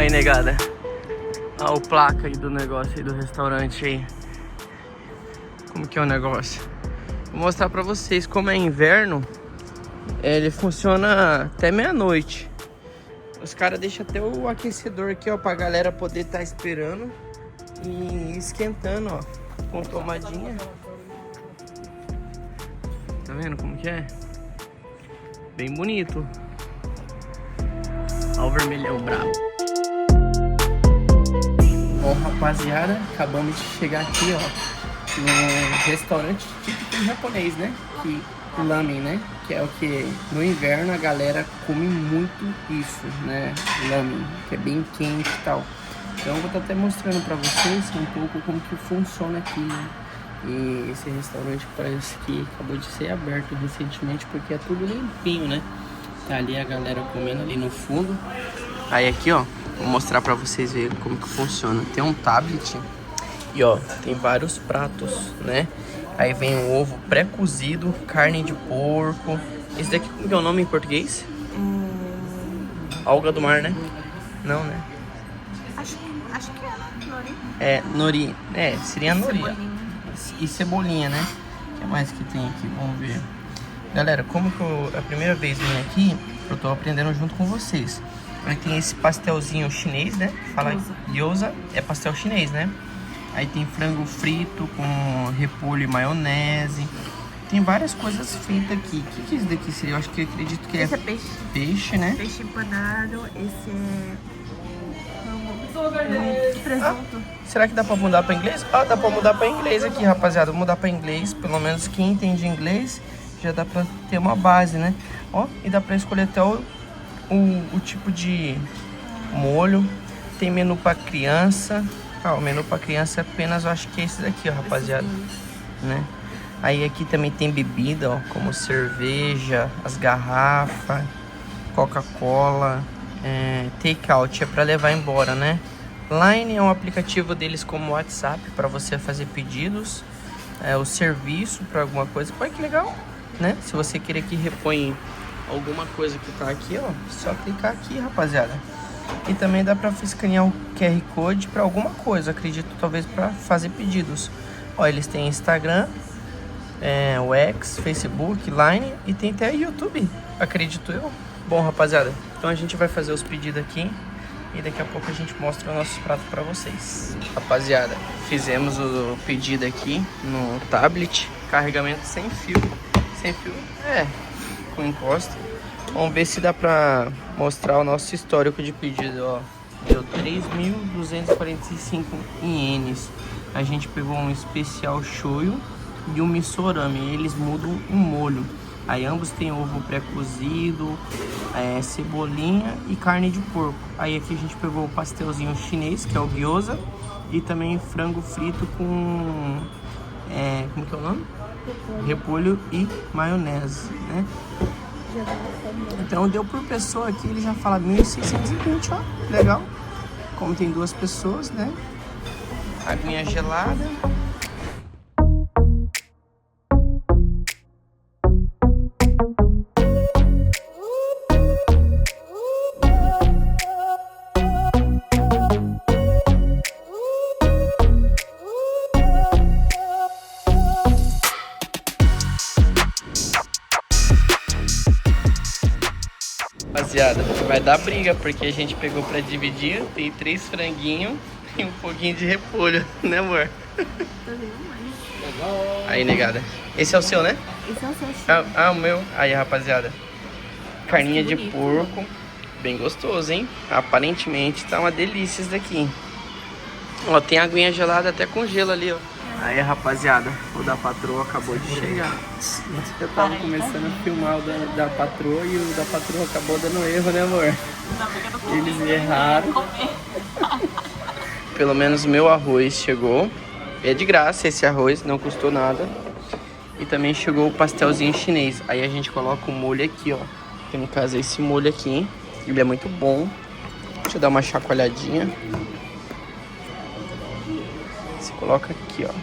Aí, negada. Olha o placa aí do negócio aí do restaurante aí. Como que é o negócio? Vou mostrar pra vocês como é inverno. Ele funciona até meia-noite. Os caras deixam até o aquecedor aqui, ó, pra galera poder estar esperando e esquentando, ó, com tomadinha. Tá vendo como que é? Bem bonito. Olha o vermelhão brabo. Bom, rapaziada, acabamos de chegar aqui, ó, no restaurante típico japonês, né? Que lamen, né? Que é o que no inverno a galera come muito isso, né? Lamen, que é bem quente e tal. Então eu vou estar até mostrando pra vocês um pouco como que funciona aqui, né? E esse restaurante parece que acabou de ser aberto recentemente, porque é tudo limpinho, né? Tá ali a galera comendo ali no fundo. Aí aqui, ó, vou mostrar pra vocês verem como que funciona. Tem um tablet e, ó, tem vários pratos, né? Aí vem o ovo pré-cozido, carne de porco. Esse daqui, como que é o nome em português? Alga do mar, né? Não, né? Acho que é, né? Nori. É, nori. É, seria nori. Cebolinha. E cebolinha, né? O que mais que tem aqui? Vamos ver. Galera, como que a primeira vez vim aqui, eu tô aprendendo junto com vocês. Aí tem esse pastelzinho chinês, né? Fala gyoza, é pastel chinês, né? Aí tem frango frito com repolho e maionese. Tem várias coisas feitas aqui. O que é isso daqui seria? Eu acho que eu acredito que Esse é peixe. Peixe, né? Peixe empanado. Esse é presunto. Será que dá pra mudar pra inglês? Ah, dá pra mudar pra inglês aqui, rapaziada. Vou mudar pra inglês. Pelo menos quem entende inglês já dá pra ter uma base, né? Ó, e dá pra escolher até o tipo de molho. Tem menu pra criança. Ah, o menu pra criança é apenas, eu acho que é esse daqui, ó, rapaziada. Né? Aí aqui também tem bebida, ó, como cerveja, as garrafas, Coca-Cola, take-out, é pra levar embora, né? Line é um aplicativo deles como WhatsApp para você fazer pedidos, o serviço para alguma coisa. Olha que legal, né? Se você querer que repõe alguma coisa que tá aqui, ó, só clicar aqui, rapaziada. E também dá para escanear o QR Code para alguma coisa, acredito, talvez para fazer pedidos. Ó, eles têm Instagram, o X, Facebook, Line e tem até YouTube, acredito eu. Bom, rapaziada, então a gente vai fazer os pedidos aqui e daqui a pouco a gente mostra os nossos pratos para vocês. Rapaziada, fizemos o pedido aqui no tablet, carregamento sem fio, com encosta. Vamos ver se dá pra mostrar o nosso histórico de pedido, ó. Deu 3.245 ienes. A gente pegou um especial shoyu e um misorami. Eles mudam um molho. Aí ambos tem ovo pré-cozido, cebolinha e carne de porco. Aí aqui a gente pegou o pastelzinho chinês, que é o gyoza, e também frango frito com... como que é o nome? Repolho e maionese, né? Então deu por pessoa aqui, ele já fala 1.620, ó, legal. Como tem duas pessoas, né? Aguinha gelada. Rapaziada, vai dar briga porque a gente pegou pra dividir. Tem 3 franguinhos e um pouquinho de repolho, né, amor? Aí, negada. Esse é o seu, né? Esse é o seu. O meu. Aí, rapaziada. Carninha de porco. Bem gostoso, hein? Aparentemente tá uma delícia isso daqui. Ó, tem aguinha gelada até com gelo ali, ó. Aí, rapaziada, o da patroa acabou de chegar. Eu tava começando a filmar o da patroa e o da patroa acabou dando erro, né, amor? Eles erraram. Pelo menos o meu arroz chegou. É de graça esse arroz, não custou nada. E também chegou o pastelzinho chinês. Aí a gente coloca o molho aqui, ó. Que no caso é esse molho aqui. Ele é muito bom. Deixa eu dar uma chacoalhadinha. Você coloca aqui, ó.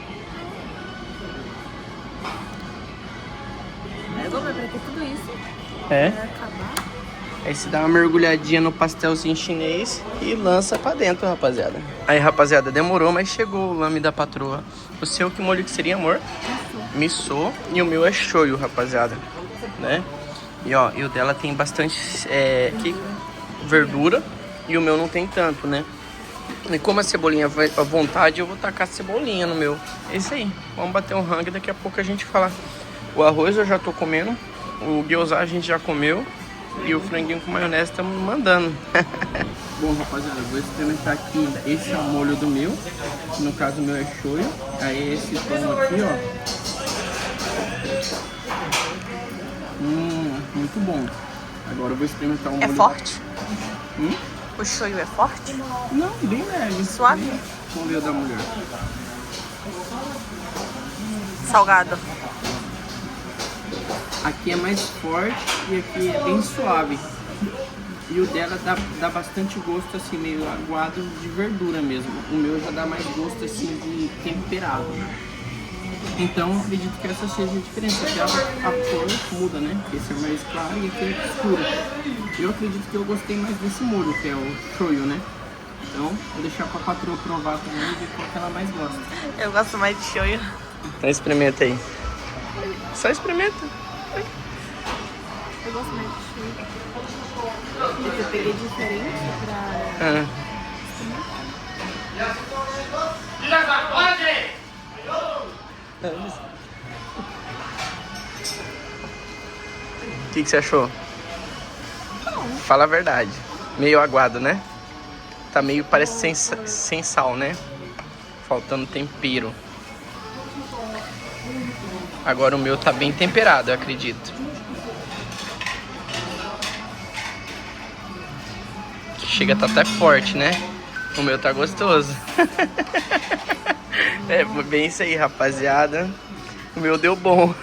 Vai ter tudo isso. É? Vai acabar. Aí você dá uma mergulhadinha no pastelzinho chinês e lança pra dentro, rapaziada. Aí, rapaziada, demorou, mas chegou o lame da patroa. O seu, que molho que seria, amor? Miso. E o meu é shoyu, rapaziada, né? E ó, e o dela tem bastante verdura e o meu não tem tanto, né? E como a cebolinha vai à vontade, eu vou tacar cebolinha no meu. É isso aí. Vamos bater um rango, daqui a pouco a gente fala. O arroz eu já tô comendo, o gyoza a gente já comeu e o franguinho com maionese estamos mandando. Bom, rapaziada, eu vou experimentar aqui. Esse é o molho do meu, que no caso o meu é shoyu. Aí esse pão aqui, ó. Muito bom. Agora eu vou experimentar o molho. É forte? Hum? O shoyu é forte? Não, bem leve. Suave? Vamos ver o da mulher. Salgado. Aqui é mais forte e aqui é bem suave. E o dela dá bastante gosto, assim, meio aguado de verdura mesmo. O meu já dá mais gosto, assim, de temperado. Então, acredito que essa seja a diferença. Aqui a cor muda, né? Esse é mais claro e aquele é escuro. Eu acredito que eu gostei mais desse molho, que é o shoyu, né? Então, vou deixar pra patroa provar também e ver qual que ela mais gosta. Eu gosto mais de shoyu. Então experimenta aí. Só experimenta. Eu gosto mais de shoyu. Eu peguei diferente pra... O que você achou? Fala a verdade. Meio aguado, né? Tá meio, parece sem sal, né? Faltando tempero. Agora o meu tá bem temperado, eu acredito. Chega a tá até forte, né? O meu tá gostoso. É bem isso aí, rapaziada. O meu deu bom.